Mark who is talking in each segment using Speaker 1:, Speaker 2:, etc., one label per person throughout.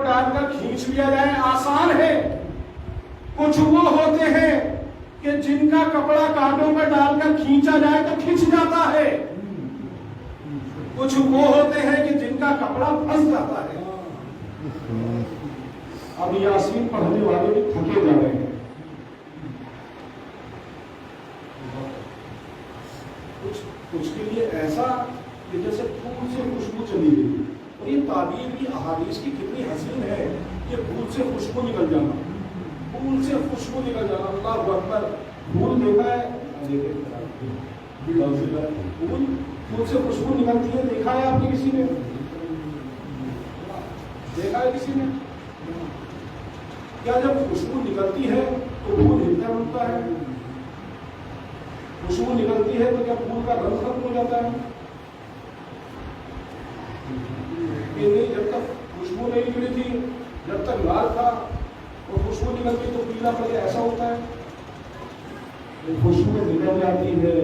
Speaker 1: ڈال کر کھینچ لیا جائے آسان ہے. کچھ وہ ہوتے ہیں کہ جن کا کپڑا کانٹوں میں ڈال کر کھینچا جائے تو کھینچ جاتا ہے. کچھ وہ ہوتے ہیں کہ جن کا کپڑا پھنس جاتا ہے. اب یاسین پڑھنے والے بھی تھکے جا رہے ہیں. کچھ کے لیے ایسا کہ جیسے پھول سے خوشبو چلی گئی. اور یہ تعبیر بھی احادیث کی کتنی حسین ہے کہ پھول سے خوشبو نکل جانا. پھول سے خوشبو نکل جانا. اللہ اکبر. پھول دیکھا ہے, پھول سے خوشبو نکلتی ہے, دیکھا ہے آپ نے کسی نے؟ دیکھا ہے کسی نے؟ کیا جب خوشبو نکلتی ہے تو پھول ہلتا ڈلتا ہے؟ خوشبو نکلتی ہے تو کیا پھول کا رنگ ختم ہو جاتا ہے؟ یہ نہیں, جب تک خوشبو نہیں نکلی تھی, جب تک لال تھا اور خوشبو نکلتی تو پیلا پڑ گیا, ایسا ہوتا ہے. خوشبو نکل جاتی ہے,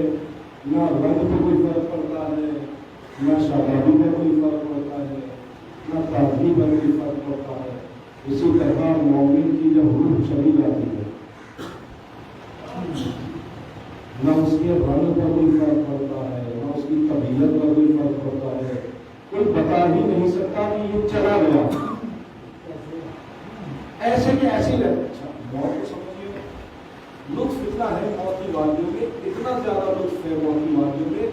Speaker 1: نہ رنگ پہ کوئی فرق پڑتا ہے, نہ شادابی میں کوئی فرق پڑتا ہے, نہ تازگی میں کوئی فرق پڑتا ہے. اسی طرح مومن کی جب روح چلی جاتی ہے, نہ اس کے رنگ پر کوئی فرق پڑتا ہے, نہ اس کی طبیعت پر کوئی فرق پڑتا ہے. کوئی بتا ہی نہیں سکتا کہ یہ چلا گیا. ایسے کہ ایسی لگتا. موت کو سمجھیے, لطف اتنا ہے موت کی وادیوں میں, اتنا زیادہ لطف ہے موت کی وادیوں میں,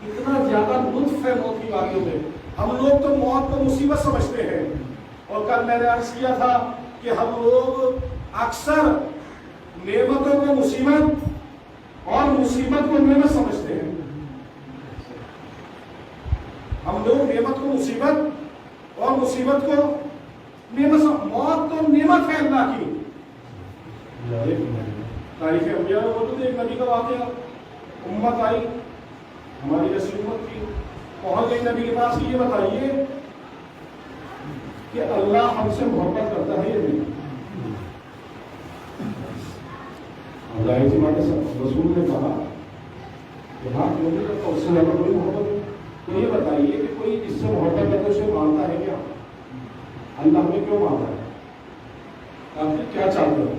Speaker 1: اتنا زیادہ لطف ہے موت کی وادیوں میں. ہم لوگ تو موت کو مصیبت سمجھتے ہیں. اور کل میں نے عرض کیا تھا کہ ہم لوگ اکثر نعمتوں کو مصیبت اور مصیبت کو نعمت سمجھتے ہیں. ہم لوگ نعمت کو مصیبت اور مصیبت کو نعمت. موت تو نعمت ہے اللہ کی. تاریخ انبیاء میں موجود ہے ایک نبی کا واقعہ. امت آئی, ہماری جیسی امت کی, پہنچ گئی نبی کے پاس. یہ بتائیے کہ اللہ ہم سے محبت کرتا ہے یا نہیں؟ ظاہر سی بات ہے, رسول نے کہا کہ ہاں کیوں نہیں کرتا, اس سے زیادہ کوئی محبت نہیں. تو یہ بتائیے کہ کوئی اس سے محبت کرتے اسے مانتا ہے کیا؟ اللہ ہمیں کیوں مانتا ہے؟ آپ کیا چاہتے ہو؟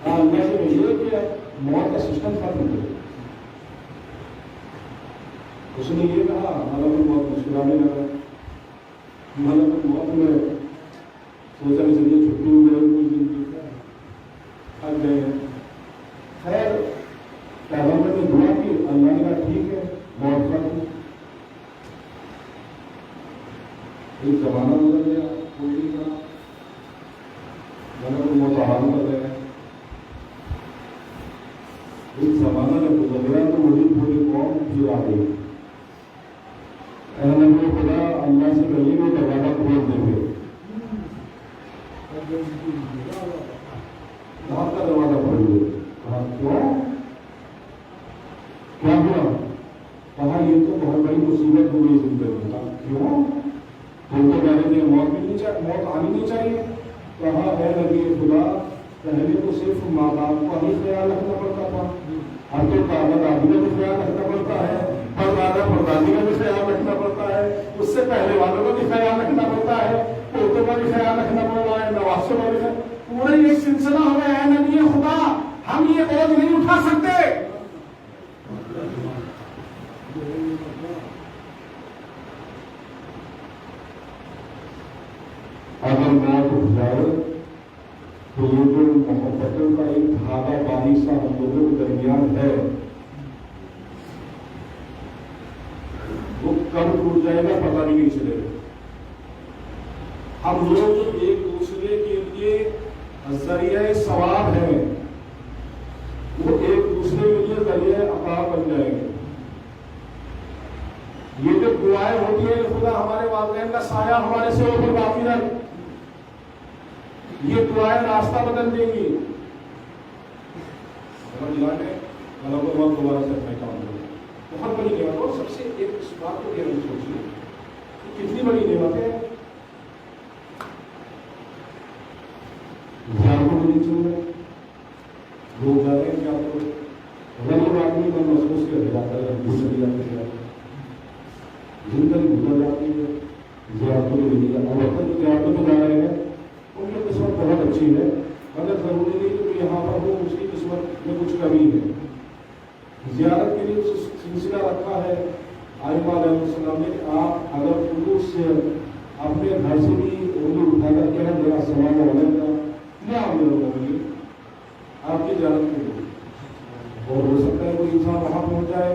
Speaker 1: اللہ سے ملیے کہ موت کا سسٹم ختم کرے. اس نے یہ کہا مطلب بہت مسکرانے لگا. مطلب موت میں سوچا کہ چلیے چھٹی ہو گئی, کوئی زندگی تھک گئے. خیر پیغمبر نے دعا کی, اللہ نے کہا ٹھیک ہے موت ختم. ایک زمانہ گزر گیا, کوئی نہیں کہا, میں نے موت حال کر رہے ہیں. ایک زمانہ جب گزر گیا تو وہی پوری قوم پھر آ گئی. نبی خدا اللہ سے کہیے وہ دروازہ کھول دیں گے. وہاں کا دروازہ کھول دے. کہا کیوں, کیا ہوا؟ کہا یہ تو بہت بڑی مصیبت ہو گئی زندگی. کہا کیوں؟ تم تو کہہ رہے تھے موت آنی نہیں چاہیے. کہا اے نبی خدا پہلے تو صرف ماں باپ کا ہی خیال رکھنا پڑتا تھا, اب تو دادا دادی کا بھی خیال رکھنا پڑتا ہے, اور دادا پردادی کا بھی خیال رکھنا پڑتا ہے, اس سے پہلے والوں کا بھی خیال رکھنا پڑتا ہے, پوتوں کا بھی خیال رکھنا پڑ رہا ہے, نواسوں کا بھی. پورا یہ سلسلہ ہو گیا ہے نبی خدا, ہم یہ بوجھ نہیں اٹھا سکتے. اگر موت اٹھ جائے تو یہ جو محبتوں کا ایک دھاگا بانی سا ہم لوگوں کے درمیان ہے وہ کب ٹوٹ جائے گا پتہ نہیں چلے گا. ہم لوگ ایک دوسرے کے لیے ذریعہ ثواب ہیں, وہ ایک دوسرے کے لیے ذریعہ عطا بن جائیں گے. یہ جو دعائیں ہوتی ہیں خدا ہمارے والدین کا سایہ ہمارے سے اوپر باقی رہے, یہ دعائیں راستہ بدل دیں گی. دوبارہ سے اپنے کام کریں. بہت بڑی نعمت. اور سب سے ایک اس بات کو دھیان میں سوچیے کہ کتنی بڑی نعمت ہے. کو نہیں چل رہے, لوگ جا رہے ہیں کیا کرو, غریب آدمی کا محسوس کیا جاتا ہے, چلی جاتی ہے, زندگی گزر جاتی ہے, زیادہ تو جا رہے ہیں اچھی ہے، مگر ضروری نہیں کہ یہاں پر ہو اس کی قسمت میں کچھ کمی ہے۔ زیارت کے لیے سلسلہ رکھا ہے آئمہ علیہ السلام نے کہ آپ اگر خلوص سے اپنے گھر سے بھی اردو اٹھا کر کہہ دیں السلام علیکم کیا ہوگی آپ کی زیارت کے لیے، اور ہو سکتا ہے کوئی انسان وہاں پہنچ جائے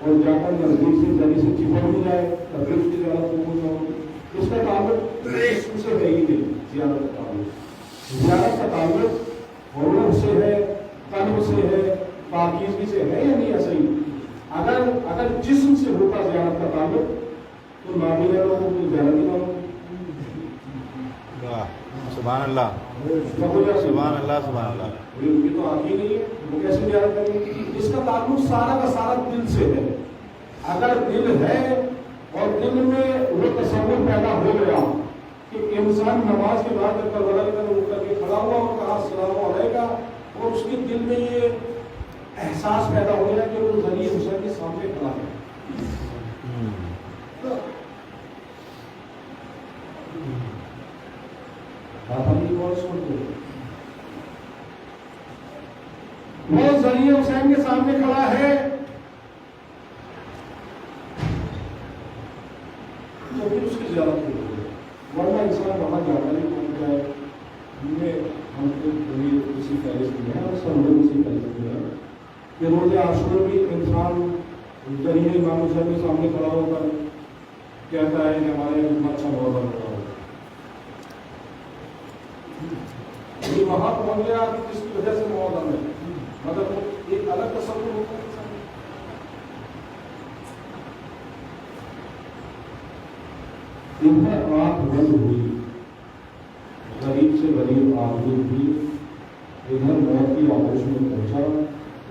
Speaker 1: اور جا کر نزدیک سے زمین سے چپک بھی جائے تب بھی اس کی زیارت قبول نہ ہوگی۔ اس کا تعلق جسم سے ہے ہی نہیں، زیارت کا تعلق، زیارت کا تعلق روح سے ہے، قلب سے ہے، پاکیزگی سے ہے یا نہیں ایسا ہی؟ اگر جسم سے ہوتا زیارت کا تعلق تو نابینا لوگوں کو زیارت ہی نہ ہوگی۔
Speaker 2: سبحان اللہ سبحان اللہ سبحان اللہ،
Speaker 1: ان کی تو آنکھ ہی نہیں ہے، وہ کیسے زیارت کریں گے؟ اس کا تعلق سارا کا سارا دل سے ہے۔ اگر دل ہے اور دل میں وہ تصور پیدا ہو گیا کہ انسان نماز کے بعد جب بدل کر اٹھ کر کے کھڑا ہوا اور کہا السلام علیکم، اور اس کے دل میں یہ احساس پیدا ہو گیا کہ وہ ذریعہ حسین کے سامنے کھڑا ہے، وہ ذریعہ حسین کے سامنے کھڑا ہے، تو پھر اس کی زیارت کی ہوگی۔ ورنہ انسان وہاں جا کر ہی پہنچ جائے۔ ہم اسی فہرست میں ہیں اور سب لوگ اسی فہرست میں ہیں کہ روز عاشور بھی انسان ذریعہ امام حسین کے سامنے کھڑا ہو کر کہتا ہے کہ ہمارے اتنا اچھا بہت بڑا ہو، وہاں پہنچ گیا جس کی وجہ سے موت ہمیں، مطلب ایک الگ تصور ہوتا ہے۔ ادھر آنکھ بند ہوئی، غریب سے غریب آدمی بھی ادھر موت کی آغوش میں پہنچا،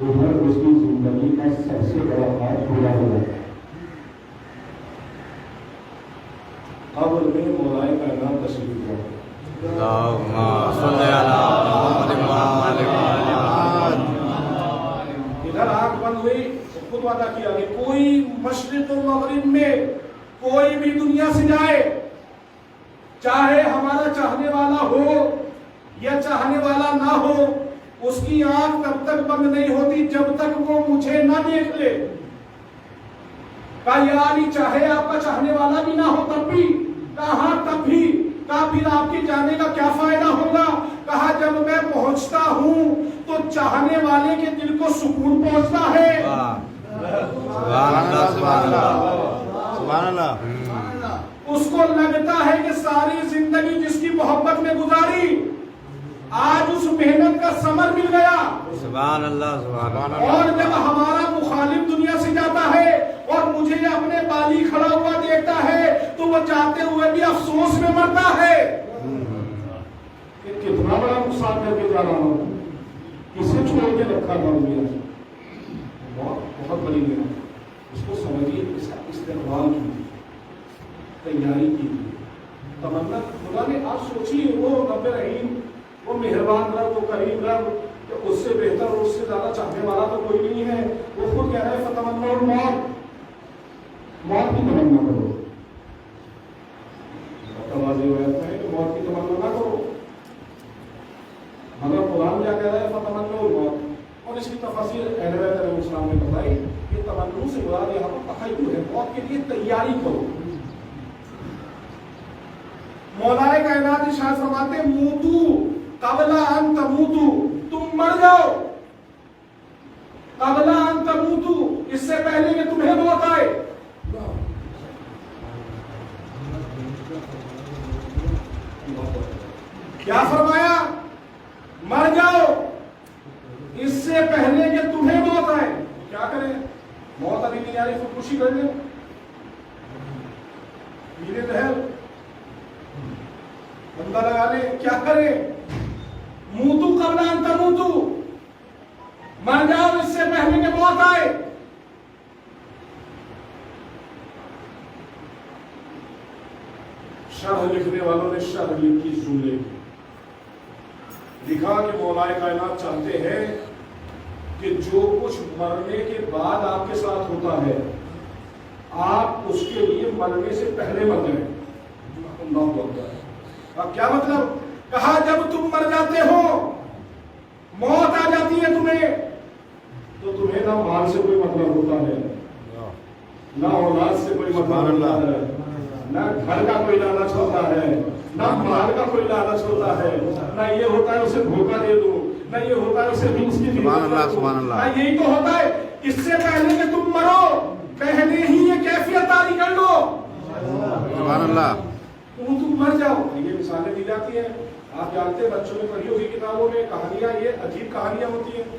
Speaker 1: ادھر اس کی زندگی کا سب سے بڑا ہاتھ پورا ہوا۔ قبر میں مولا کائنات تشریف لایا، ادھر آنکھ بند ہوئی، خود وعدہ کیا کہ کوئی مشرق و مغرب میں کوئی بھی دنیا سے جائے، چاہے ہمارا چاہنے والا ہو یا چاہنے والا نہ ہو، اس کی آنکھ تب تک بند نہیں ہوتی جب تک وہ مجھے نہ دیکھ لے۔ کہا یا علی چاہے آپ کا چاہنے والا بھی نہ ہو تب بھی، کہا تب بھی، کہا پھر آپ کے جانے کا کیا فائدہ ہوگا؟ کہا جب میں پہنچتا ہوں تو چاہنے والے کے دل کو سکون پہنچتا ہے۔
Speaker 2: سبحان اللہ سبحان اللہ سبحان اللہ،
Speaker 1: اس کو لگتا ہے کہ ساری زندگی جس کی محبت میں گزاری آج اس محنت کا ثمر مل گیا۔
Speaker 2: سبحان اللہ سبحان اللہ۔
Speaker 1: اور جب ہمارا مخالف دنیا سے جاتا ہے اور مجھے اپنے بالی کھڑا ہوا دیکھتا ہے تو وہ جاتے ہوئے بھی افسوس میں مرتا ہے کہ کتنا بڑا نقصان کر کے جا رہا ہوں، کسے چھوڑ کے رکھا تھا دنیا سے۔ بہت بڑی نعمت، اس کو سمجھیے، اس کا استقبال کیجیے، تیاری کیجیے، تمنا خدا نے۔ آپ سوچیے وہ رب رحیم، وہ مہربان رب، وہ کریم رب، کہ اس سے بہتر اور اس سے زیادہ چاہنے والا تو کوئی نہیں ہے۔ وہ خود کہہ رہے ہیں فتمنوا الموت، موت کی تمنا کرو۔ واضح روایت میں ہے کہ موت کی تمنا نہ کرو، مگر قرآن کیا کہہ رہا ہے فتمنوا الموت، اور اس کی تفسیر اہل بیت علیہ السلام نے بتائی کہ تمنا سے مراد یہاں پر تخیل ہے، موت کے لیے تیاری کرو۔ مولا کائنات ارشاد فرماتے موتو قبل ان تموتو، تم مر جاؤ قبل ان تموتو، اس سے پہلے کہ تمہیں موت آئے۔ کیا فرمایا؟ مر جاؤ اس سے پہلے کہ تمہیں موت آئے۔ کیا کریں؟ موت ابھی نہیں آ رہی، خودکشی کر لیں، پیلے دہل بندہ لگا لیں، کیا کریں؟ موتو قبل ان تموتو، مر جاؤ اس سے پہلے کہ موت آئے۔ شرح لکھنے والوں نے شرح لکھی جملے کی، لکھا کہ مولا کائنات چاہتے ہیں کہ جو کچھ مرنے کے بعد آپ کے ساتھ ہوتا ہے آپ اس کے لیے مرنے سے پہلے مر جائیں۔ اللہ اکبر۔ اب کیا مطلب؟ کہا جب تم مر جاتے ہو، موت آ جاتی ہے تمہیں، تو تمہیں نہ مال سے کوئی مطلب ہوتا ہے، نہ اولاد سے کوئی مطلب ہوتا ہے، نہ گھر کا کوئی لالچ ہوتا ہے، نہ مال کا کوئی لالچ ہوتا ہے، نہ یہ ہوتا ہے اسے دھوکہ دے دو، نہ یہ ہوتا ہے اسے اس کی نہ یہی تو ہوتا ہے اس سے پہلے کہ تم مرو پہلے ہی یہ کیفیت تاری کر لو،
Speaker 2: سبحان اللہ،
Speaker 1: تم مر جاؤ۔ یہ مثالیں دی جاتی ہیں، آپ جانتے ہیں بچوں نے پڑھی ہوگی کتابوں میں کہانیاں، یہ عجیب کہانیاں ہوتی ہیں۔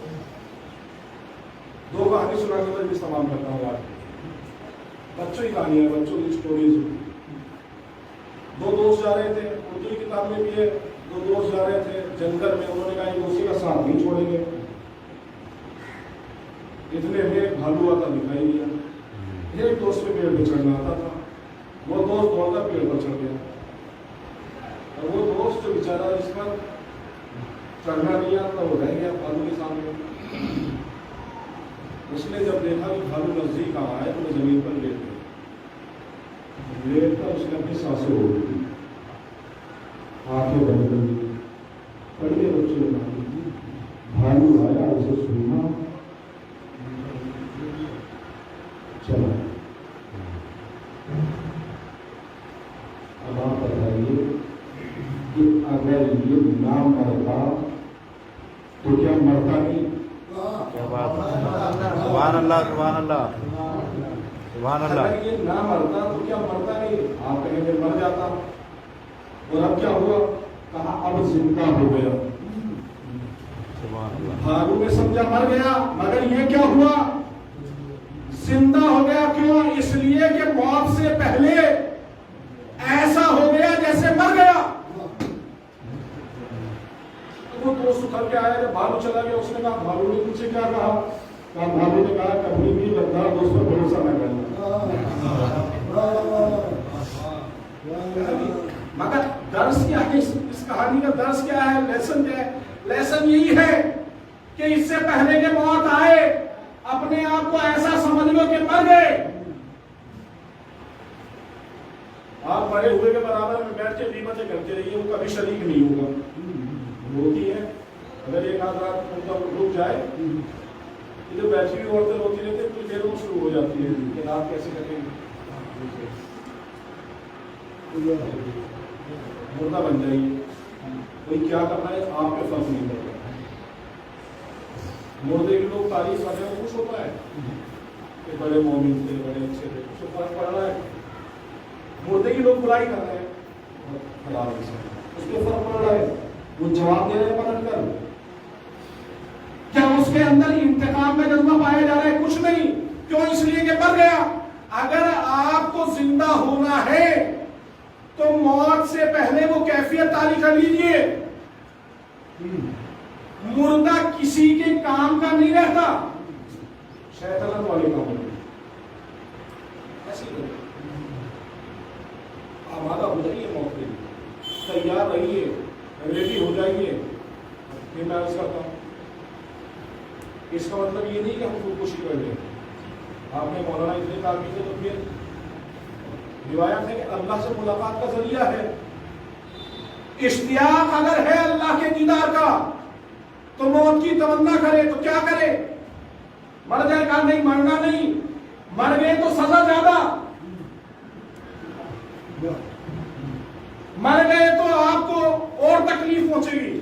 Speaker 1: دو کہانی سنا کے میں استعمال کرتا ہوں آج، بچوں کی کہانیاں، بچوں کی اسٹوریز۔ دو دوست جا رہے تھے، اردو کی کتاب میں بھی ہے، دو دوست جا رہے تھے جنگل میں، انہوں نے کہا ایک دوسرے کا ساتھ نہیں چھوڑیں گے، اتنے میں بھالو آتا دکھائی دیا، ایک دوست پہ پیڑ پہ چڑھنا آتا تھا، وہ دوست دوڑ کر پیڑ پر چڑھ گیا، اور وہ دوست جو بیچارہ اس پر چڑھنا نہیں آتا وہ رہ گیا بھالو کے سامنے۔ اس نے جب دیکھا کہ بھالو نزدیک آیا ہے تو وہ زمین پر لیٹ گیا، لیٹ کر اس نے اپنی سانسیں روک دی، آنکھیں بند کر دی، پڑھے بچے بھالو آیا اسے سننا چلا۔ اب آپ بتائیے کہ اگر یہ نہ مرتا تو کیا مرتا نہیں؟
Speaker 2: کیا بات ہے، سبحان اللہ، سبحان اللہ، سبحان اللہ۔
Speaker 1: اگر یہ نہ مرتا تو کیا مرتا نہیں؟ آپ کہیں گے مر جاتا، اور اب کیا ہوا؟ کہا اب زندہ ہو گیا۔
Speaker 2: سبحان اللہ،
Speaker 1: بھالو نے سمجھا مر گیا، مگر یہ کیا ہوا؟ زندہ ہو گیا۔ کیوں؟ اس لیے کہ موت سے پہلے ایسا ہو گیا جیسے مر گیا۔ وہ دوست اٹھل کے آیا، جب بھالو چلا گیا اس نے کہا بھالو نے تجھ سے کیا کہا؟ بھالو نے کہا کبھی بھی غدار دوست پر بھروسہ نہ کرنا۔ مگر درس کیا ہے اس کہانی کا؟ درس کیا ہے؟ لیسن کیا ہے؟ لیسن یہی ہے کہ اس سے پہلے کہ موت آئے اپنے آپ کو ایسا سمجھ لو کہ مر گئے۔ آپ مرے ہوئے کے برابر میں بیٹھ کے غیبتیں کرتے رہیے، وہ کبھی شریک نہیں ہوگا۔ ہوتی ہے اگر ایک آدھ رات رک جائے، ادھر بیٹھی ہوئی عورتیں روتی رہتی ہیں، کچھ دیر میں شروع ہو جاتی ہے کہ رات کیسے کٹیں گے، مردہ بن جائیے، کوئی کیا کرنا ہے آپ پہ فرق نہیں پڑتا۔ مردے کے لوگ تعریف کرنے میں خوش ہوتا ہے کہ بڑے مومن تھے، بڑے اچھے تھے، اس سے فرق پڑ رہا ہے۔ مردے کی لوگ برائی کر رہے ہیں، اس کے فرق پڑ رہا ہے، وہ جواب دے رہے ہیں پلٹ کر۔ کیا اس کے اندر انتقام کا جذبہ پایا جا رہا ہے؟ کچھ نہیں۔ کیوں؟ اس لیے کہ مر گیا۔ اگر آپ کو زندہ ہونا ہے تو موت سے پہلے وہ کیفیت تاری کر لیجیے۔ مردہ کسی کے کام کا نہیں رہتا، شیطانت والے کام ہوتے ایسی کریں۔ آمادہ ہو جائیے موت کے لیے، تیار رہیے، ریڈی ہو جائیے۔ پھر میں عرض کرتا ہوں، اس کا مطلب یہ نہیں کہ ہم خودکشی کر لیں۔ آپ نے مولانا اتنے تعلیم سے تو پھر روایت ہے کہ اللہ سے ملاقات کا ذریعہ ہے۔ اشتیاق اگر ہے اللہ کے دیدار کا تو موت کی تمنا کرے تو کیا کرے؟ مر جائے گا نہیں، مرنا نہیں، مر گئے تو سزا زیادہ، مر گئے تو آپ کو اور تکلیف پہنچے گی۔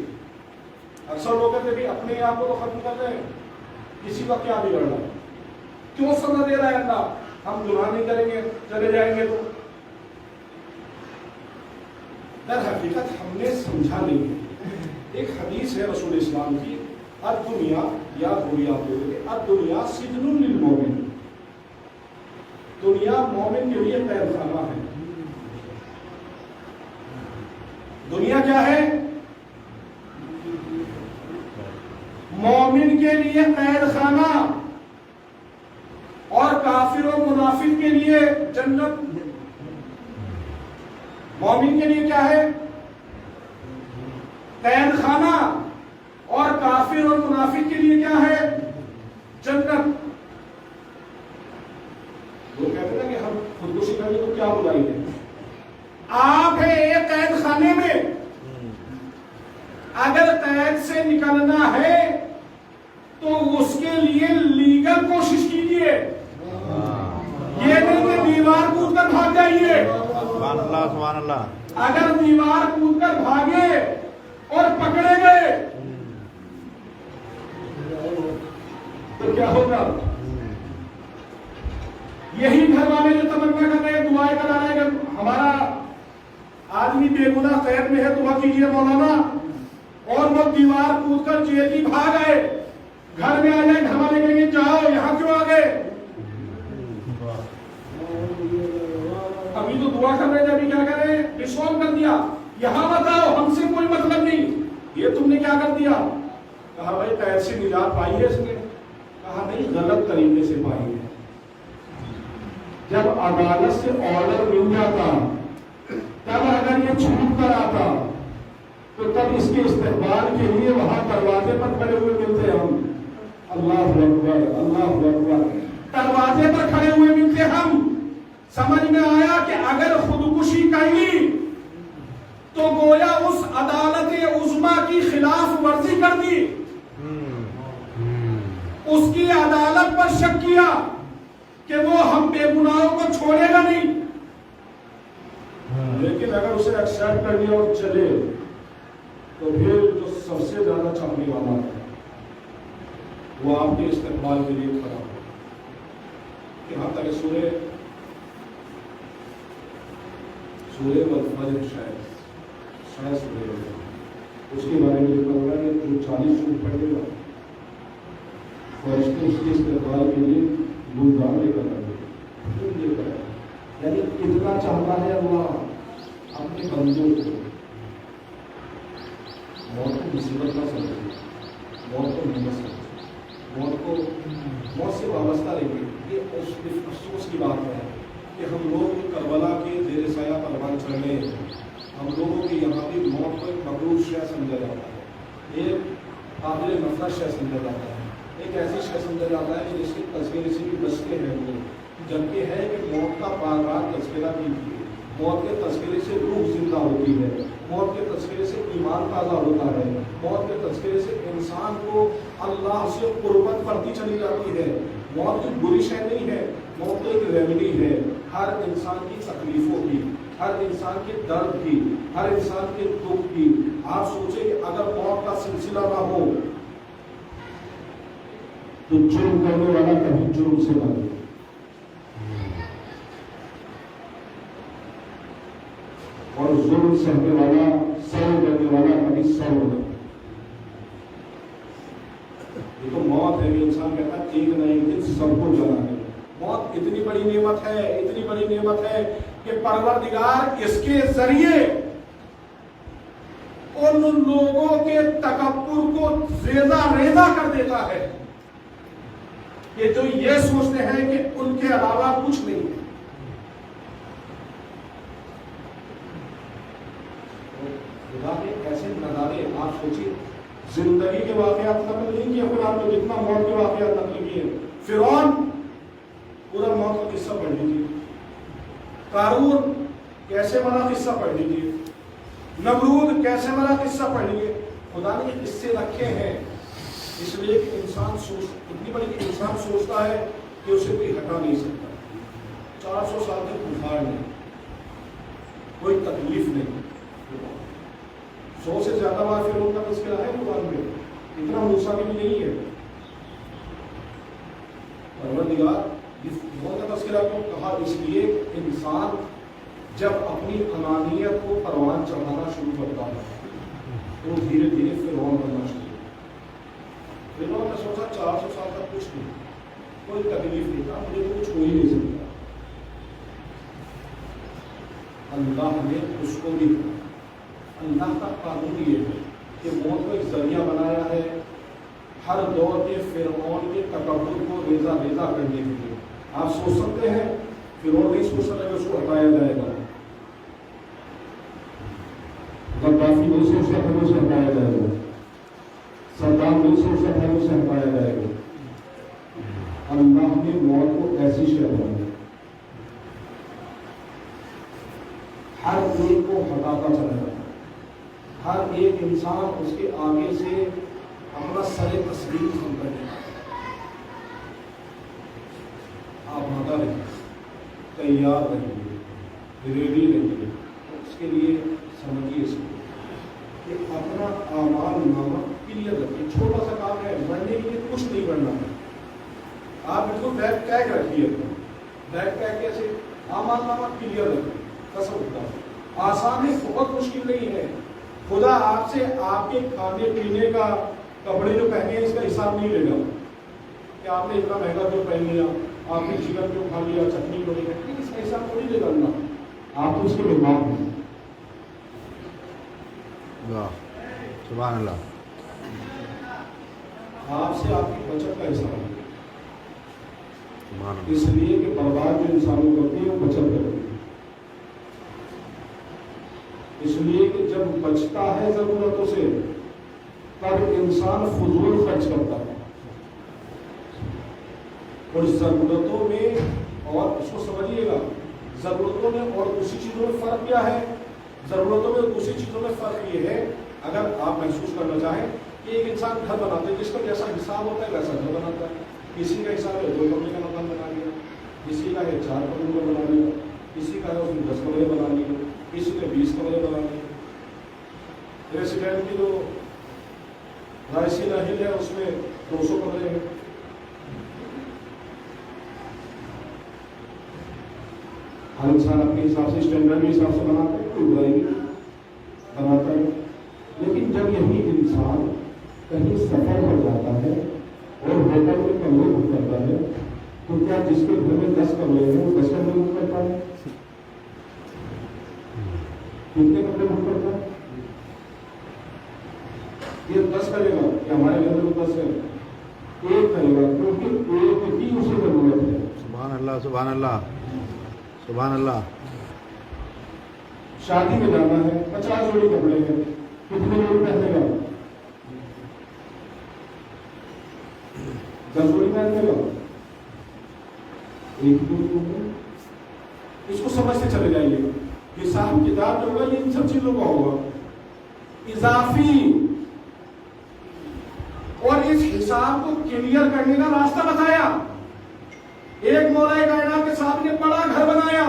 Speaker 1: اکثر لوگ کہتے بھی اپنے آپ کو تو ختم کر رہے ہیں، کسی کا کیا بگڑنا، کیوں سزا دے رہا ہے اللہ؟ ہم گناہ نہیں کریں گے، چلے جائیں گے تو؟ در حقیقت ہم نے سمجھا نہیں۔ ایک حدیث ہے رسول اسلام کی، الدنیا، یاد ہوئی آپ لوگوں کے، الدنیا سجن للمومن، دنیا مومن کے لیے قید خانہ ہے۔ دنیا کیا ہے؟ مومن کے لیے قید خانہ، اور کافر و منافق کے لیے جنت۔ مومن کے لیے کیا ہے؟ قید خانہ، اور کافر اور منافق کے لیے کیا ہے؟ جنت۔ وہ کہتے ہیں کہ ہم خودکشی کریں تو کیا بلائیں گے؟ آپ ہیں ایک قید خانے میں، قید سے نکلنا ہے تو اس کے لیے لیگل کوشش کیجیے، یہ نہیں کہ دیوار کود کر بھاگ جائیے۔
Speaker 2: سبحان اللہ سبحان اللہ۔
Speaker 1: اگر دیوار کود کر بھاگے اور پکڑے گئے تو کیا ہوگا؟ یہی گھر والے جو تمنا کر رہے ہیں، دعائیں کرا رہے ہیں کہ ہمارا آدمی بے گناہ قید میں ہے، دعا کیجیے مولانا، اور وہ دیوار کود کر جیل کی بھاگ آئے، گھر میں آ جائے، گھر والے کہیں گے جاؤ یہاں کیوں آ گئے؟ ابھی تو دعا کر رہے تھے، ابھی کیا کر رہے ہیں؟ ڈسون کر دیا، یہاں بتاؤ ہم سے کوئی مطلب نہیں، یہ تم نے کیا کر دیا؟ کہا بھائی قید سے نجات پائی ہے اس نے؟ کہا نہیں، غلط طریقے سے پائی ہے۔ جب عدالت سے آرڈر مل جاتا تب اگر یہ چھوٹ کر آتا تو تب اس کے استقبال کے لیے وہاں دروازے پر کھڑے ہوئے ملتے ہم، اللہ اکبر اللہ اکبر، دروازے پر کھڑے ہوئے ملتے ہم۔ سمجھ میں آیا کہ اگر خودکشی کر لی تو گویا اس عدالت عظمیٰ کی خلاف ورزی کر دی، اس کی عدالت پر شک کیا کہ وہ ہم بے گناہوں کو چھوڑے گا نہیں، لیکن اگر اسے ایکسپٹ کر لیا اور چلے تو پھر جو سب سے زیادہ چاہنے والا ہے وہ آپ کے استقبال کے لیے کھڑا ہو۔ یہاں تک سورہ والفجر شاید سورہ اس کے بارے میں لکھا ہوا ہے جو 40 سورت پڑھے گا فرشتے اس کے استقبال کے لیے گلزار لے کر آئے، یعنی اتنا چاہتا ہے اللہ اپنے بندوں کو موت کو مصیبت نہ سمجھے، موت کو نعمت سمجھے، موت سے وابستہ رہے گی۔ یہ افسوس کی بات ہے کہ ہم لوگ کربلا کے زیر سایہ پروان چڑھ رہے ہیں، ہم لوگوں کے یہاں بھی موت کو ایک مقبول شے سمجھا جاتا ہے، ایک قابل نفرت شے سمجھا جاتا ہے، ایک ایسی شے سمجھا جاتا ہے جس کے تذکرے سے بھی بچتے ہیں لوگ، جبکہ ہے کہ موت کا بار بار تذکرہ کیجیے، موت کے تذکرے سے روح زندہ ہوتی ہے، موت کے تذکرے سے ایمان تازہ ہوتا ہے، موت کے تذکرے سے انسان کو اللہ سے قربت بڑھتی چلی جاتی ہے۔ موت کوئی بری شے نہیں ہے، موت تو ایک ریمیڈی ہے ہر انسان کی تکلیفوں کی، ہر انسان کے درد کی، ہر انسان کے دکھ کی۔ آپ سوچیں کہ اگر موت کا سلسلہ نہ ہو تو جرم کرنے والا کبھی جرم سے نہ ہو، اور ظلم سہنے والا سر کرنے والا کبھی سر نہ۔ یہ تو موت ہے کہ انسان کہتا ہے ایک نہ ایک دن سب کو جانا ہے۔ موت اتنی بڑی نعمت ہے، اتنی بڑی نعمت ہے کہ پروردگار اس کے ذریعے ان لوگوں کے تکبر کو ریزہ ریزہ کر دیتا ہے کہ جو یہ سوچتے ہیں کہ ان کے علاوہ کچھ نہیں ہے۔ خدا کے ایسے نظارے آپ سوچیے، زندگی کے واقعات نقل نہیں کیے قرآن میں جتنا موت کے واقعات نقل کیے۔ فرعون پورا موت کا قصہ پڑھ لیجیے، قارون کیسے مرا قصہ پڑھ لیجیے، نمرود کیسے مرا قصہ پڑھ لیجیے۔ خدا نے یہ قصے رکھے ہیں اس لیے کہ انسان اتنی بڑی کہ انسان سوچتا ہے کہ اسے کوئی ہٹا نہیں سکتا۔ 400 سال تک بخار نہیں، کوئی تکلیف نہیں، 100 سے زیادہ بار فرعون کا تذکرہ ہے قرآن میں، اتنا موسیٰ میں بھی نہیں ہے۔ پروردگار موت کا تذکرہ کیوں کہا؟ اس لیے انسان جب اپنی انانیت کو پروان چڑھانا شروع کرتا ہے تو دھیرے دھیرے فرعون بننا شروع ہوتا ہے۔ فرعون نے سوچا 400 سال تک کچھ نہیں، کوئی تکلیف نہیں تھا، مجھے تو کچھ ہو ہی نہیں سکتا۔ اللہ نے اس کو بھی، اللہ کا قانون یہ ہے کہ موت کو ایک ذریعہ بنایا ہے ہر دور کے فرعون کے تکبر کو ریزہ ریزہ کرنے کے لیے۔ آپ سوچ سکتے ہیں فرعون نہیں سوچ سکتا کہ اس کو ہٹایا جائے گا، غدافی نہیں سوچ سکتا کہ اسے ہٹایا جائے گا، صدام نہیں سوچ سکتا کہ اسے ہٹایا جائے گا۔ اللہ نے موت کو ایسی شے بنائی، ہر ایک کو ہٹاتا چلا جاتا، ہر ایک انسان اس کے آگے سے اپنا سر تسلیم خم کرے. آپ مادہ رہیے, تیار رہیے, ریڈی رہیے. اس کے لیے سمجھیے اس کو کہ اپنا اعمال نامہ کلیئر رکھیے. چھوٹا سا کام ہے, بڑھنے کے لیے کچھ نہیں بڑھنا ہے. آپ بالکل بیک پیک رکھیے. بیک پیک کیسے؟ اعمال نامہ کلیئر رکھیے. قسم خدا آسان ہے, بہت مشکل نہیں ہے. خدا آپ سے آپ کے کھانے پینے کا, کپڑے جو پہنے ہیں اس کا حساب نہیں لے گا کہ آپ نے اتنا مہنگا کیوں پہن لیا, آپ نے چکن کیوں کھا لیا, چٹنی کیوں نہیں کھائی. اس کا حساب تھوڑی لے گا اللہ. آپ تو اس کے مہمان ہیں.
Speaker 2: سبحان اللہ.
Speaker 1: آپ سے آپ کی بچت کا حساب ہے.
Speaker 2: سبحان اللہ.
Speaker 1: اس لیے کہ برباد جو انسانوں کرتے ہیں وہ بچت کرتے ہیں. اس لیے کہ جب بچتا ہے ضرورتوں سے تب انسان فضول خرچ کرتا ہے. اور ضرورتوں میں, اور اس کو سمجھیے گا, ضرورتوں میں اور دوسری چیزوں میں فرق کیا ہے؟ ضرورتوں میں اور دوسری چیزوں میں فرق یہ ہے, اگر آپ محسوس کرنا چاہیں کہ ایک انسان گھر بناتا ہے, جس کا جیسا حساب ہوتا ہے ویسا گھر بناتا ہے. کسی کا حساب ہے 2 کمرے کا مکان بنا لیا, کسی کا ہے 4 کمرے کا بنا لیا, کسی کا ہے اس میں 10 کمرے بنا لیے, کسی نے 20 کمرے بنا لیے. ریسیڈنٹ کی جو رائسی نہل ہے اس میں 200 کمرے ہیں. ہر انسان اپنے حساب سے, اسٹینڈرڈ کے حساب سے بناتا ہے, کوئی برائی نہیں بناتا ہے. لیکن جب یہی انسان کہیں سفر پر جاتا ہے اور ہوٹل میں کمرے بک کرتا ہے تو کیا جس کے گھر میں 10 کمرے ہیں وہ 10 کمرے بک کرتا ہے؟ کتنے کمرے بک کرتا ہے؟ یہ 10 کرے گا کہ ہمارے گھر میں 10 ہے, 1 کرے گا کیونکہ 1 کی اسے ضرورت ہے.
Speaker 2: سبحان اللہ. سبحان اللہ. سبحان اللہ.
Speaker 1: شادی میں جانا ہے, 50 جوڑی کپڑے ہیں, کتنے لوگ پہنے گا؟ 10 جوڑی پہنے گا, 1 جوڑی. اس کو سمجھتے چلے جائیے. حساب کتاب جو ہوگا یہ ان سب چیزوں کا ہوگا اضافی, اور اس حساب کو کلیئر کرنے کا راستہ بتایا. ایک مولا کائنات کے صاحب نے بڑا گھر بنایا.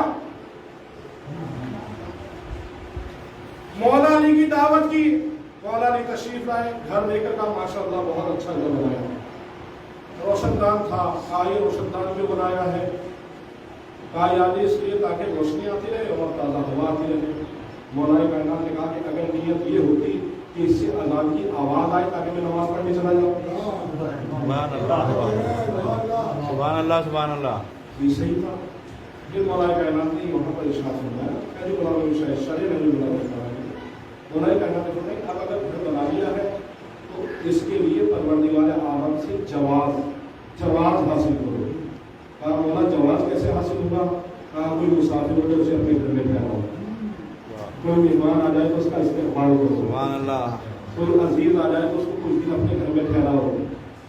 Speaker 1: مولا علی کی دعوت کی, مولا علی تشریف لائے, گھر لے کر کہا ماشاءاللہ بہت اچھا گھر بنایا. روشن دان تھا, آئے روشن دان جو بنایا ہے, کہا یاد اس لیے تاکہ روشنی آتی رہے اور تازہ ہوا آتی رہے. مولا کائنات نے کہا کہ اگر نیت یہ ہوتی کہ اس سے اذان کی آواز آئے تاکہ میں نماز پڑھنے چلا جاؤں.
Speaker 2: سبحان اللہ. سبحان اللہ. سبحان اللہ.
Speaker 1: یہ صحیح تھا. پھر مولا کائنات نے وہاں پر ارشاد فرمایا, پہلے مولانا شاید نہیں مولا کائنات نے فرمایا اب اگر گھر بنا لیا ہے تو اس کے لیے پروردگار عالم سے جواز حاصل کرو. کہا مولا جواز کیسے حاصل ہوگا؟ کہا کوئی مسافر ہو جائے اسے اپنے گھر میں ٹھہراؤ, کوئی مہمان آ جائے تو اس کا استقبال کرو,
Speaker 2: سبحان اللہ.
Speaker 1: کوئی عزیز آ جائے تو اس کو کچھ دن اپنے گھر میں ٹھہراؤ,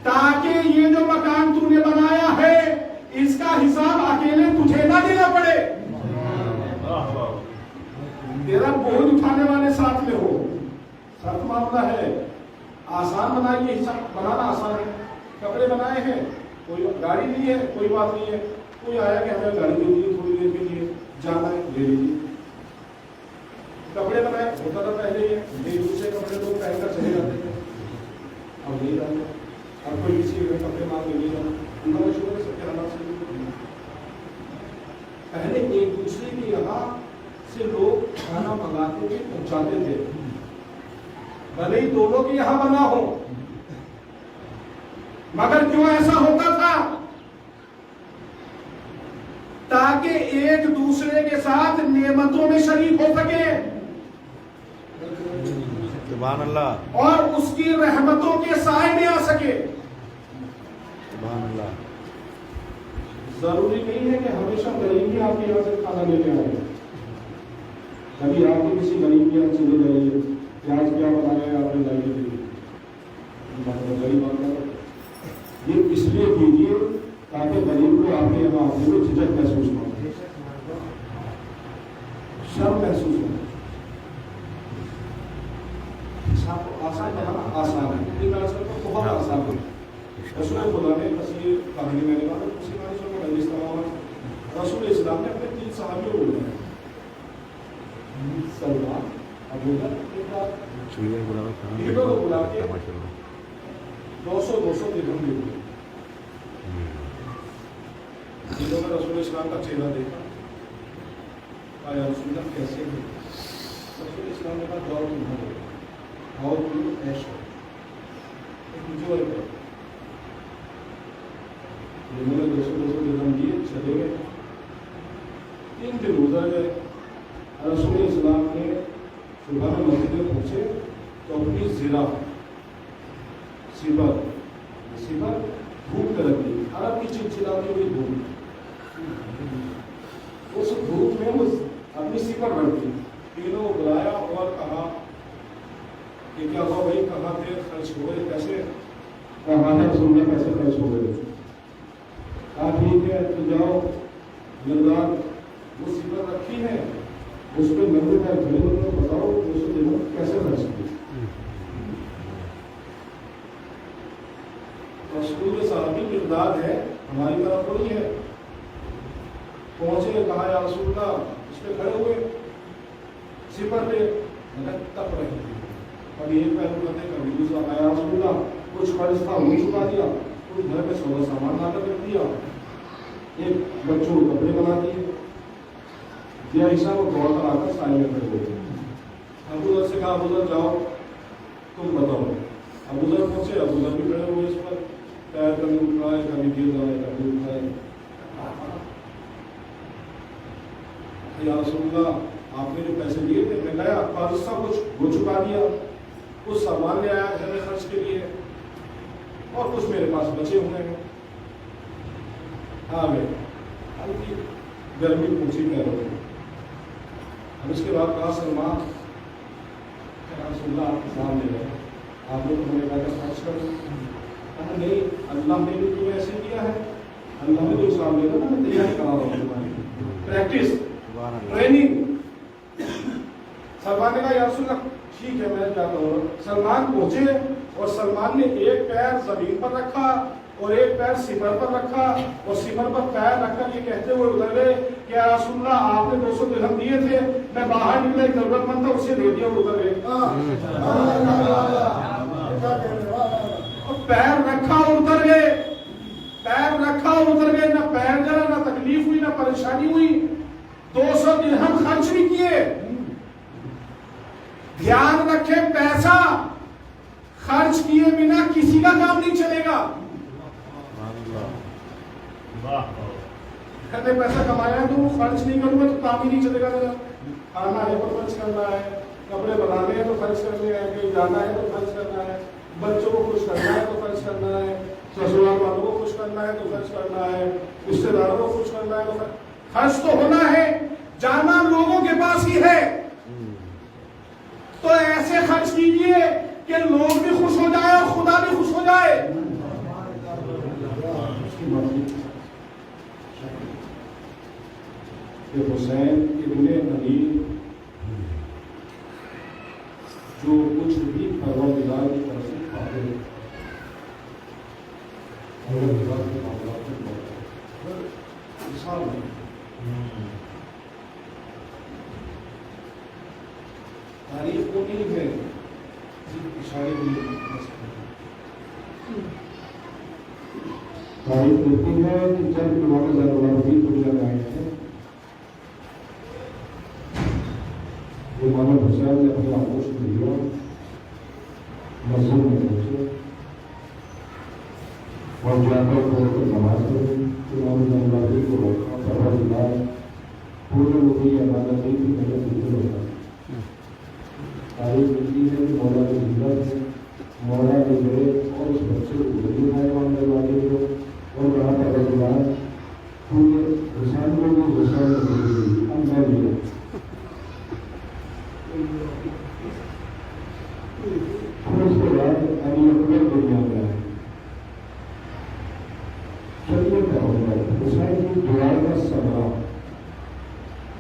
Speaker 1: تاکہ یہ جو مکان تو نے بنایا ہے اس کا حساب اکیلے تجھے نہ دینا پڑے. تیرا بوجھ اٹھانے والے ساتھ میں ہو. سخت معاملہ ہے. آسان بنائیے, حساب بنانا آسان ہے. کپڑے بنائے ہیں, کوئی گاڑی نہیں ہے, کوئی بات نہیں ہے. کوئی آیا کہ ہمیں گاڑی دے دیجیے تھوڑی دیر کے لیے, جانا ہے لے لیجیے. کپڑے بنائے ہوتا تھا پہلے ہی, ایک دوسرے کپڑے لوگ پہن کر چلے جاتے تھے. اب نہیں جاتے. اب کوئی کسی کے کپڑے مانگ لے جانا, اللہ کا شکر ہے سب کے حالات سے. پہلے ایک دوسرے کے یہاں سے لوگ کھانا منگاتے تھے, پہنچاتے تھے, بھلے ہی دونوں کے یہاں بنا ہو. مگر کیوں ایسا ہوتا تھا؟ تاکہ ایک دوسرے کے ساتھ نعمتوں میں شریک ہو سکے
Speaker 2: سبحان اللہ.
Speaker 1: اور اس کی رحمتوں کے سائے میں آ سکے.
Speaker 2: سبحان اللہ.
Speaker 1: ضروری نہیں ہے کہ ہمیشہ غریب ہی آپ کے یہاں سے کھانا لے کے آئے. کبھی آپ کے کسی غریب کے یہاں چلے جائیے, پیاز کیا بنایا ہے آپ نے لائیے دیجیے, غریب آتا ہے. یہ اس لیے کیجیے تاکہ غریب کو آپ کے یہاں آنے میں جھجک محسوس نہ ہو, شرم محسوس ہو. آسان بنانا آسان ہے، یہ میں اصل کو بہت آسان ہے. رسول خدا نے کسی کہانی میں نے کہا کسی کہانی سے میں استعمال رسول اسلام نے اپنے 3 صحابیوں کو بلایا، سلمان، ابو بکر کو بلا کے 200 درہم دے دیے. جنہوں نے رسول اسلام کا چہرہ دیکھا یا رسول اللہ کیسے ہے؟ رسول اسلام نے کہا جاؤ تمہارے اور تم ایش کرو، انجوائے کرو. جنہوں نے 200 درہم دیے چلے گئے. 3 دن گزر گئے. رسول اسلام نے صبح میں مسجد میں پہنچے تو اپنی زرہ سپر دھوپ پہ رکھ دی. عرب کی چلچلاتی ہوئی دھوپ، اس دھوپ میں وہ اپنی سپر رکھ دی. تینوں کو بلایا اور کہا کہ کیا ہوا بھائی، کہاں پہ خرچ ہو گئے پیسے؟ کہاں ہے رسول میں پیسے خرچ ہو گئے. کہا ٹھیک ہے تو جاؤ مردان وہ سپر رکھی ہے اس پہ نظر کر کھڑے ہو، بتاؤ 200 درہم کیسے خرچ کی. رسول صحابی مقداد ہے، ہماری طرف تھوڑی ہے. پہنچے، کہا یا رسول اللہ، اس پہ کھڑے ہوئے سپر پہ تپ رہے تھے. کبھی ایک پہلو کرتے کبھی دوسرا. کہا یا رسول اللہ، کچھ خرچ تھا وہ چکا دیا، کچھ گھر میں سودا سامان لا کر رکھ دیا، ایک بچوں کو کپڑے بنا دیے. یہ ایسا وہ دوڑ کر آ کر سائے میں کھڑے ہوئے. ابو ذر سے کہا ابو ذر جاؤ تم بتاؤ. ابو ذر پہنچے، ابو ذر بھی کھڑے ہوئے اس پر، پیر کبھی اٹھائے کبھی گر جائے کبھی اٹھائے. یا رسول اللہ، آپ نے جو پیسے دیے تھے میں گیا قرض سب کچھ وہ چکا دیا، کچھ سامان لے آیا گھر میں خرچ کے لیے اور کچھ میرے پاس بچے ہوئے ہیں. آ گئے ہلکی گرمی پوچھی پیروں میں. اب اس کے بعد کہا سلمان، رسول اللہ آپ کے سامنے گئے، آپ نے تو ہمیں کہا خرچ کرو. کہا نہیں، اللہ نے بھی تمہیں ایسے کیا ہے، اللہ نے جو سامنے گا میں تیاری کرا رہا ہوں تمہاری پریکٹس ٹریننگ. سلمان نے کہا یا رسول اللہ ٹھیک ہے میں جاتا ہوں. سلمان پہنچے اور سلمان نے ایک پیر زمین پر رکھا اور ایک پیر سپر پر رکھا اور سپر پر پیر رکھ کر یہ کہتے ہوئے ادھر گئے کہ یا رسول اللہ آپ نے 200 درہم دیے تھے، میں باہر نکلا ایک ضرورت مند تھا اسے دے دیا اور ادھر گئے. اور پیر رکھا اور اتر گئے، پیر رکھا اور اتر گئے. نہ پیر جلا، نہ تکلیف ہوئی، نہ پریشانی ہوئی. 200 درہم خرچ بھی کیے. دھیان رکھے، پیسہ خرچ کیے بنا کسی کا کام نہیں چلے گا. کہتے پیسہ کمایا ہے تو وہ خرچ نہیں کروں گا تو کام ہی نہیں چلے گا. کھانا ہے تو خرچ کرنا ہے، کپڑے بنانے ہیں تو خرچ کرنے ہیں، کہیں جانا ہے تو خرچ کرنا ہے، بچوں کو خوش کرنا ہے تو خرچ کرنا ہے، سسرال والوں کو خوش کرنا ہے تو خرچ کرنا ہے، رشتے داروں کو خوش کرنا ہے تو خرچ تو ہونا ہے. جانا لوگوں کے پاس ہی ہے تو ایسے خرچ کیجئے کہ لوگ بھی خوش ہو جائے اور خدا بھی خوش ہو جائے. کہ حسین ابن علی جو کچھ بھی پروردگار کی طرف سے پاتے ہیں، پروردگار کے معاملات میں بہت مثال ہے. تاریخ وہ نہیں ہے صرف اشارے میں تاریخ دیتی ہے کہ جب امام زین العابدین دنیا میں آئے ہیں، امام حسین نے اپنا گوشت لیا، مسجد میں پہنچے اور جا کر نماز پڑھی. امام زین العابدین کو روکا، پروردگار پورے مدعی عبادت نہیں تھی، میں نے بالکل ہوتا. تاریخ ملتی ہے کہ مولا کی ہجرت ہے، مولا نے گئے اور اس بچے کو گودی اٹھایا امام زین العابدین کو اور کہا پروردگار تو یہ حسین کو بھی حسین نے دی، اب میں بھی ہوں. اس کے بعد علی اکبر دنیا میں آئے. چلیے کیا ہوتا ہے حسین کی دعا کا صبر،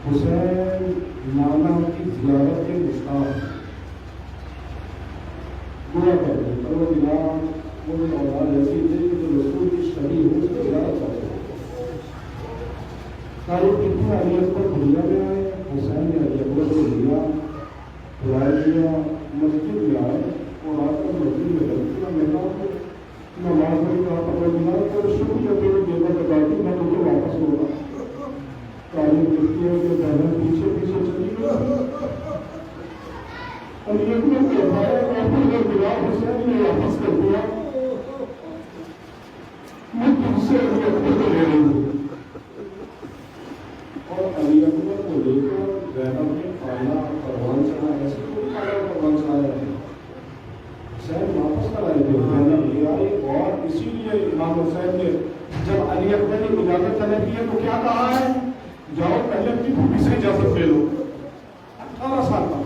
Speaker 1: حسین نانا کی زیارت کے مشتاق. دعا کرتے ہیں پروردگار مجھے اولاد ایسی دے کہ جو رسول کی شبیہ ہو اس کو زیادہ چاہتے ہیں. تاریخ کتنی علی اکبر دنیا میں آئے, حسین نے علی اکبر کو لیا, بلائے دیا, مسجد میں آئے اور آ کر مسجد میں رکھ دیا. میں کہا نماز میں کہا پروردگار کر شکریہ تیرے دیور لگاتی میں مجھے واپس ہوگا. تاریخ دیکھتی ہے کہ بہن پیچھے پیچھے چلی گئی اور یہ بھی کہتا ہے اور بلال حسین نے واپس کر دیا. میں تم سے علی اکبر کو لے رہی ہوں اور علی اکبر کو لے کر زینب نے کھانا قربان چڑھا. ایسے کوئی کھانا قربان چڑھایا ہے, حسین واپس کر آئے تھے, زینب لے آئے. اور اسی لیے امام حسین نے جب علی اکبر نے اجازت طلب کی ہے تو کیا کہا ہے, جاؤ پہلے اپنی پھوپھی سے اجازت لے لو. 18 سال کا.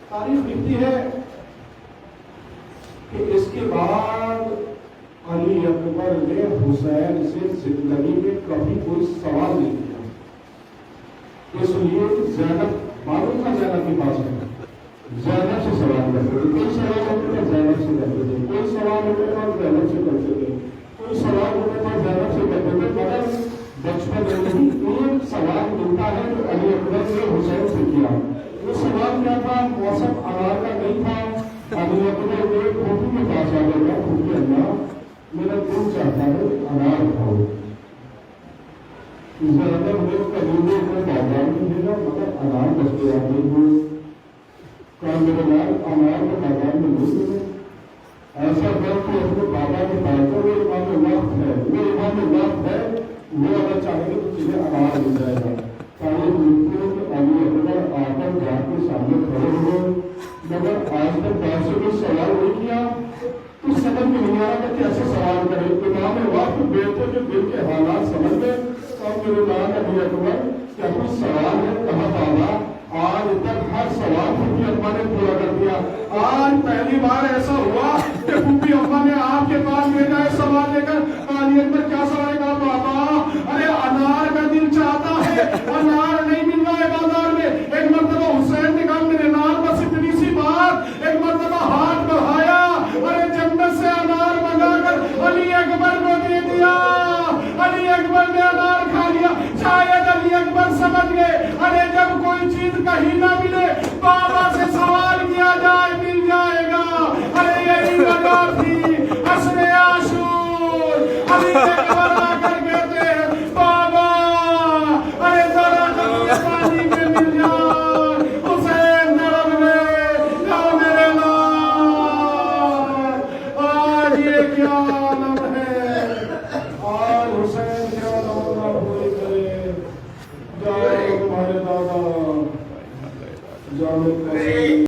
Speaker 1: تاریخ لکھتی ہے کہ اس کے بعد علی اکبر نے حسین سے زندگی میں کبھی کوئی سوال نہیں کیا, اس لیے کہ زینب معلوم تھا زینب کے پاس ہے, زینب سے سوال کرتے تھے. کوئی سوال ہوتے تھے زینب سے کرتے تھے, کوئی سوال ہوتے تھے زینب سے کرتے تھے, کوئی سوال ہوتا تھا زینب سے کرتے تھے. مگر بچپن میں ایک سوال ملتا ہے جو علی اکبر نے حسین سے کیا. وہ سوال کیا تھا, موسم انار کا نہیں تھا. علی اکبر نے پھوپھی کے پاس آ گیا, پھوپھی اللہ میرا دل چاہتا ہے انار کھاؤ. زینب نے قبیلے کو بازار میں بھیجا مگر انار دستیاب نہیں ہوئے. کہا میرے لال انار کو بازار میں نہیں ملے. ایسا کر کے اپنے بابا کے پاس وہ امام وقت ہے, وہ امام وقت ہے, وہ اگر چاہیں گے تو تجھے انار مل جائے گا. تاریخ لکھتے ہیں کہ علی اکبر آ کر گھر کے سامنے کھڑے ہوئے مگر آج تک بات سے کوئی سوال نہیں کیا. تو سمجھ میں نہیں آ رہا کہ کیسے سوال کرے. امام وقت بیٹے کے دل کے حالات سمجھ میں اور میرے نام علی اکبر کیا کوئی سوال ہے. کہا بابا آج تک ہر سوال پھوپھی اماں نے پورا کر دیا. آج پہلی بار ایسا ہوا کہ پھوپھی اماں نے آپ کے پاس بھیجا ہے سوال لے کر. علی اکبر کیا سوال ہے؟ کہا بابا ارے انار کا دل چاہتا ہے, انار نہیں مل رہا ہے بازار میں. ایک مرتبہ حسین نے کہا میرے نام بس اتنی سی بات, ایک مرتبہ ہاتھ بڑھایا, ارے جنت سے انار منگا کر علی اکبر کو دے دیا. علی اکبر نے انار کھا لیا. شاید علی اکبر سمجھ گئے ارے جب کوئی چیز کہیں نہ ملے بابا سے سوال کیا جائے مل جائے گا. ارے یہی وجہ تھی حسن عاشور. علی اکبر آ کر کہتے ہیں بابا ارے ذرا پانی میں مل جائے. حسین نرم میں جاؤ میرے لال. آج یہ کیا عالم ہے, آج حسین کیا نونا پوری کرے. جاؤ تمہارے دادا جاؤ